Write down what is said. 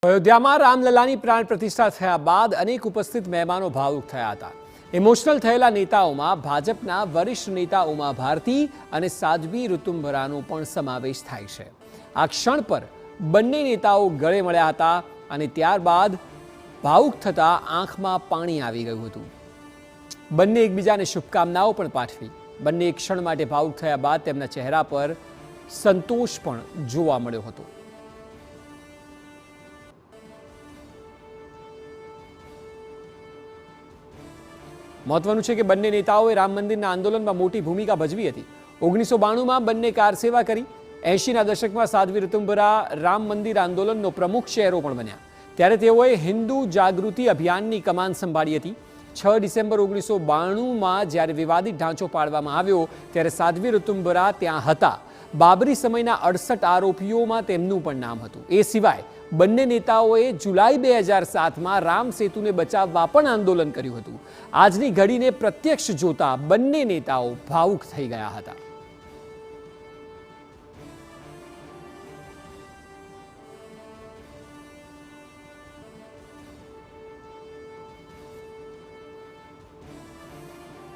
અયોધ્યામાં રામલલ્લાની પ્રાણ પ્રતિષ્ઠા થયા બાદ અનેક ઉપસ્થિત મહેમાનો ભાવુક થયા હતા। ઇમોશનલ થયેલા નેતાઓમાં ભાજપના વરિષ્ઠ નેતા ઉમા ભારતી અને સાધ્વી ઋતુંભરાનો પણ સમાવેશ થાય છે। આ ક્ષણ પર બંને નેતાઓ ગળે મળ્યા હતા અને ત્યારબાદ ભાવુક થતા આંખમાં પાણી આવી ગયું હતું। બંને એકબીજાને શુભકામનાઓ પણ પાઠવી। બંને એક ક્ષણ માટે ભાવુક થયા બાદ તેમના ચહેરા પર સંતોષ પણ જોવા મળ્યો હતો। મહત્વનું છે કે બંને નેતાઓએ રામ મંદિરના આંદોલનમાં મોટી ભૂમિકા ભજવી હતી। 1992માં બંને કાર સેવા કરી। 80ના દશકમાં સાધ્વી ઋતુંભરા રામ મંદિર આંદોલનનો પ્રમુખ ચહેરો પણ બન્યા। ત્યારે તેઓએ હિન્દુ જાગૃતિ અભિયાનની કમાન સંભાળી હતી। 6 ડિસેમ્બર 1992માં જ્યારે વિવાદિત ઢાંચો પાડવામાં આવ્યો ત્યારે સાધ્વી ઋતુંભરા ત્યાં હતા। બાબરી સમયના 68 આરોપીઓમાં તેમનું પણ નામ હતું। એ સિવાય બંને નેતાઓએ જુલાઈ 2007માં રામ સેતુને બચાવવા પણ આંદોલન કર્યું હતું। આજની ઘડીને પ્રત્યક્ષ જોતા બંને નેતાઓ ભાવુક થઈ ગયા હતા।